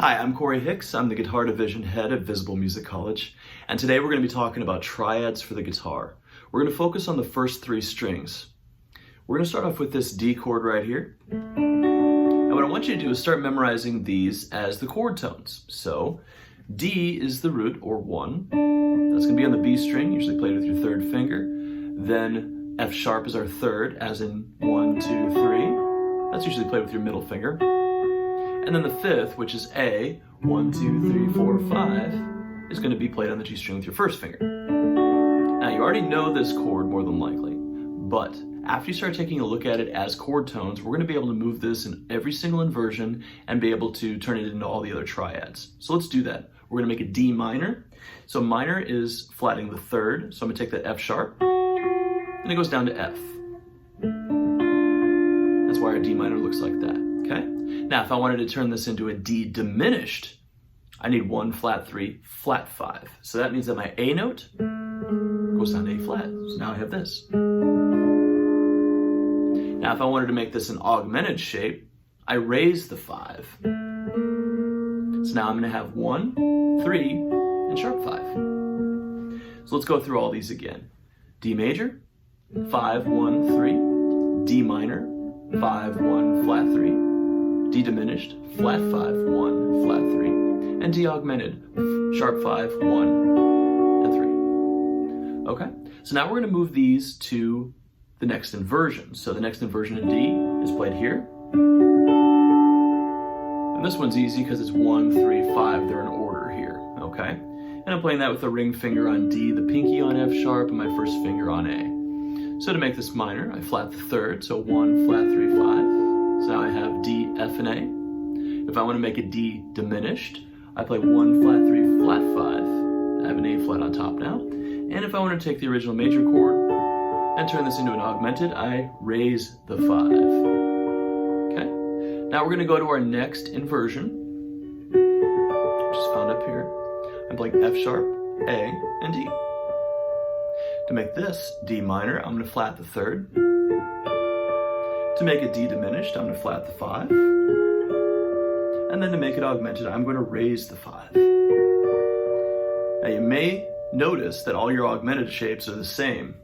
Hi, I'm Korey Hicks. I'm the Guitar Division Head at Visible Music College, and today we're going to be talking about triads for the guitar. We're going to focus on the first three strings. We're going to start off with this D chord right here. And what I want you to do is start memorizing these as the chord tones. So, D is the root, or 1. That's going to be on the B string, usually played with your third finger. Then F sharp is our third, as in 1, 2, 3. That's usually played with your middle finger. And then the fifth, which is A, 1, 2, 3, 4, 5, is going to be played on the G string with your first finger. Now you already know this chord more than likely, but after you start taking a look at it as chord tones, we're going to be able to move this in every single inversion and be able to turn it into all the other triads. So let's do that. We're going to make a D minor. So minor is flatting the third, so I'm going to take that F sharp, and it goes down to F. That's why our D minor looks like that, okay? Now, if I wanted to turn this into a D diminished, I need 1, flat 3, flat 5. So that means that my A note goes down to A flat. So now I have this. Now, if I wanted to make this an augmented shape, I raise the 5. So now I'm going to have 1, 3, and sharp 5. So let's go through all these again. D major, 5, 1, 3. D minor, 5, 1, flat 3. D diminished, flat 5, 1, flat 3, and D augmented, sharp 5, 1, and 3. Okay, so now we're going to move these to the next inversion. So the next inversion in D is played here. And this one's easy because it's 1, 3, 5, they're in order here, okay? And I'm playing that with the ring finger on D, the pinky on F sharp, and my first finger on A. So to make this minor, I flat the third, so 1, flat 3, 5. So now I have D, F, and A. If I want to make a D diminished, I play 1, flat 3, flat 5. I have an A flat on top now. And if I want to take the original major chord and turn this into an augmented, I raise the 5. Okay. Now we're going to go to our next inversion, which is found up here. I'm playing F sharp, A, and D. To make this D minor, I'm going to flat the third. To make it D diminished, I'm going to flat the 5. And then to make it augmented, I'm going to raise the 5. Now you may notice that all your augmented shapes are the same.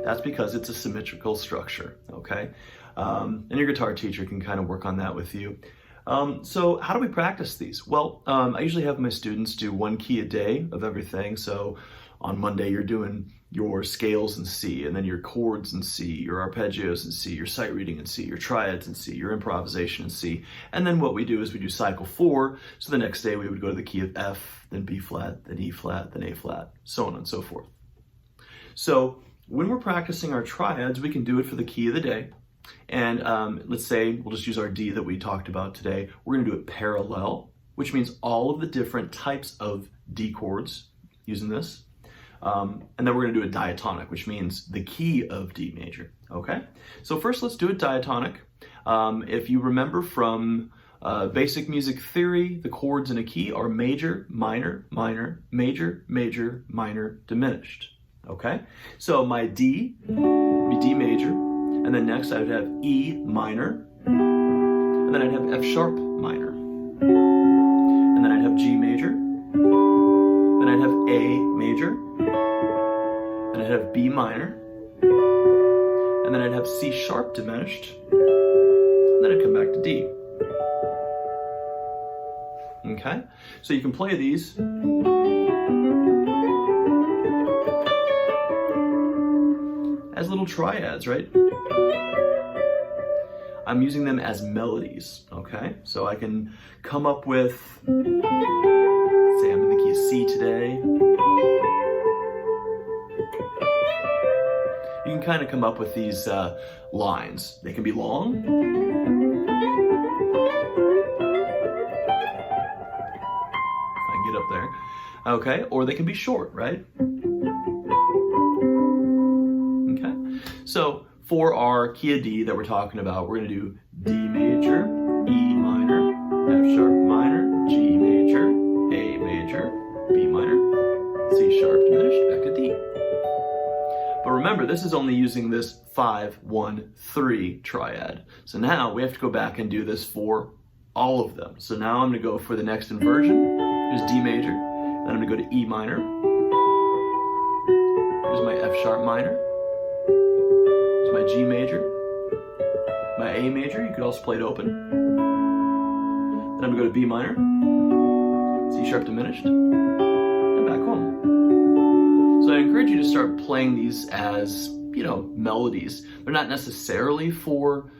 That's because it's a symmetrical structure, okay? And your guitar teacher can kind of work on that with you. So how do we practice these? Well, I usually have my students do 1 key a day of everything. So on Monday, you're doing your scales in C, and then your chords in C, your arpeggios in C, your sight reading in C, your triads in C, your improvisation in C. And then what we do is we do cycle 4. So the next day we would go to the key of F, then B flat, then E flat, then A flat, so on and so forth. So when we're practicing our triads, we can do it for the key of the day. And let's say we'll just use our D that we talked about today. We're going to do it parallel, which means all of the different types of D chords using this. And then we're going to do a diatonic, which means the key of D major. Okay? So first let's do it diatonic. If you remember from basic music theory, the chords in a key are major, minor, minor, major, major, minor, diminished. Okay? So my D would be D major. And then next I would have E minor, and then I'd have F sharp minor, and then I'd have G major, then I'd have A major, then I'd have B minor, and then I'd have C sharp diminished, and then I'd come back to D. Okay, so you can play these as little triads, right? I'm using them as melodies, okay? So I can come up with, say I'm in the key of C today. You can kind of come up with these lines. They can be long. If I can get up there. Okay, or they can be short, right? So for our key of D that we're talking about, we're going to do D major, E minor, F sharp minor, G major, A major, B minor, C sharp diminished, back to D. But remember, remember, this is only using this 5-1-3 triad. So now we have to go back and do this for all of them. So now I'm going to go for the next inversion. Here's D major. Then I'm going to go to E minor. Here's my F sharp minor. Here's my G major. My A major, you could also play it open. Then I'm going to go to B minor, C sharp diminished, and back home. So I encourage you to start playing these as, melodies. They're not necessarily for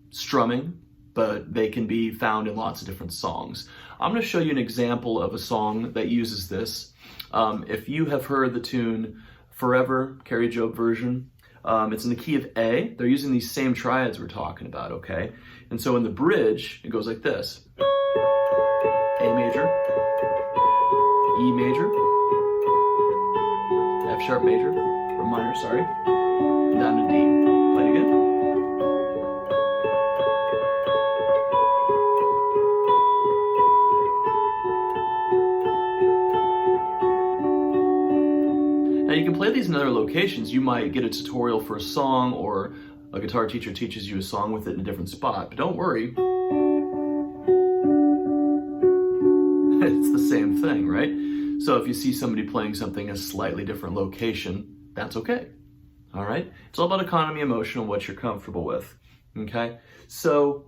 strumming, but they can be found in lots of different songs. I'm going to show you an example of a song that uses this. If you have heard the tune Forever, Korey Job version, it's in the key of A. They're using these same triads we're talking about, okay? And so in the bridge, it goes like this. A major, E major, F sharp major, or minor, sorry, down to D. Play it again. Now you can play these in other locations. You might get a tutorial for a song, or a guitar teacher teaches you a song with it in a different spot. But don't worry, it's the same thing, right? So if you see somebody playing something in a slightly different location, that's okay. All right? It's all about economy of motion and what you're comfortable with. Okay? So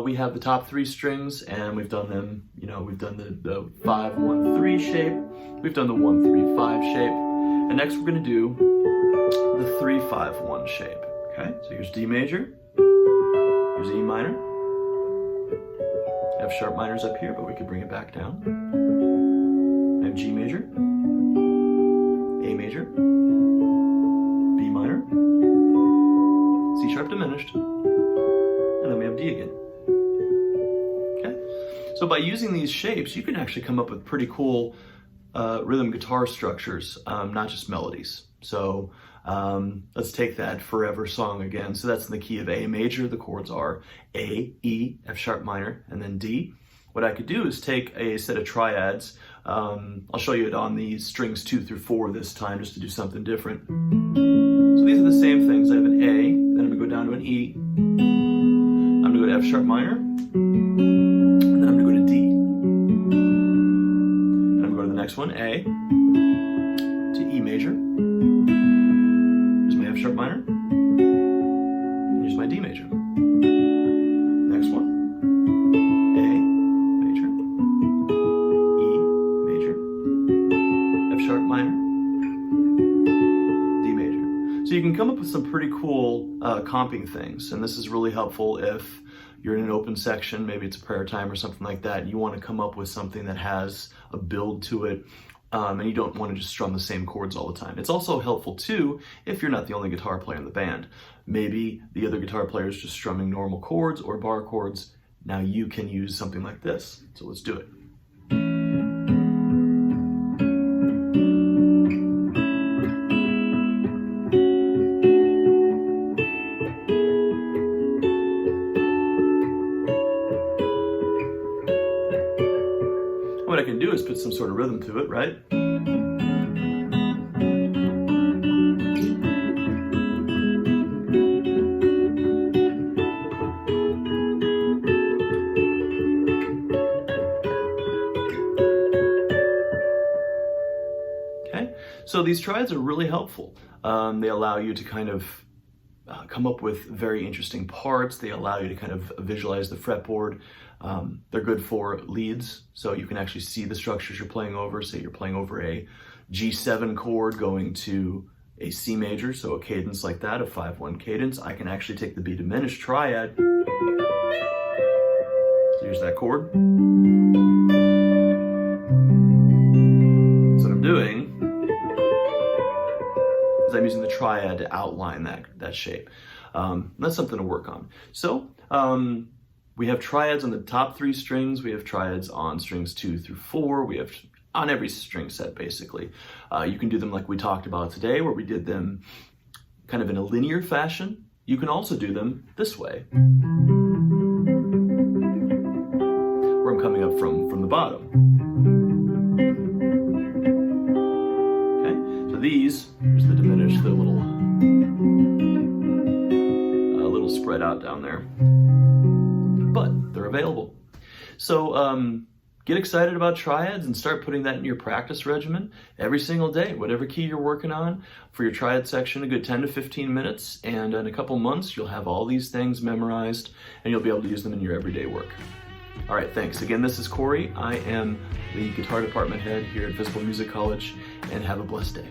we have the top 3 strings, and we've done them, we've done the 5-1-3 shape, we've done the 1-3-5 shape. And next we're going to do the 3-5-1 shape. Okay, so here's D major, here's E minor, F sharp minor's up here, but we could bring it back down. I have G major, A major, B minor, C sharp diminished, and then we have D again. Okay, so by using these shapes, you can actually come up with pretty cool rhythm guitar structures, not just melodies. So let's take that Forever song again. So that's in the key of A major. The chords are A, E, F sharp minor, and then D. What I could do is take a set of triads. I'll show you it on the strings 2 through 4 this time, just to do something different. So these are the same things. I have an A, then I'm going to go down to an E. I'm going to go to F sharp minor, and then I'm going to go to D. And I'm going to go to the next one, A, to E major. Here's my F sharp minor. And here's my D major. Next one, A major, E major, F sharp minor, D major. So you can come up with some pretty cool comping things, and this is really helpful if you're in an open section, maybe it's a prayer time or something like that, and you want to come up with something that has a build to it, and you don't want to just strum the same chords all the time. It's also helpful too if you're not the only guitar player in the band. Maybe the other guitar player is just strumming normal chords or bar chords. Now you can use something like this. So let's do it. What I can do is put some sort of rhythm to it, right? Okay, so these triads are really helpful. They allow you to kind of come up with very interesting parts. They allow you to kind of visualize the fretboard. They're good for leads, so you can actually see the structures you're playing over. Say you're playing over a G7 chord going to a C major, so a cadence like that, a 5-1 cadence. I can actually take the B diminished triad. So here's that chord. So what I'm doing is I'm using the triad to outline that shape. That's something to work on. So we have triads on the top 3 strings. We have triads on strings 2 through 4. We have on every string set, basically. You can do them like we talked about today, where we did them kind of in a linear fashion. You can also do them this way, where I'm coming up from the bottom. Okay, so these, here's the diminished, they're a little spread out down there, but they're available. So get excited about triads and start putting that in your practice regimen every single day, whatever key you're working on. For your triad section, a good 10 to 15 minutes, and in a couple months, you'll have all these things memorized, and you'll be able to use them in your everyday work. All right, thanks. Again, this is Korey. I am the guitar department head here at Visible Music College, and have a blessed day.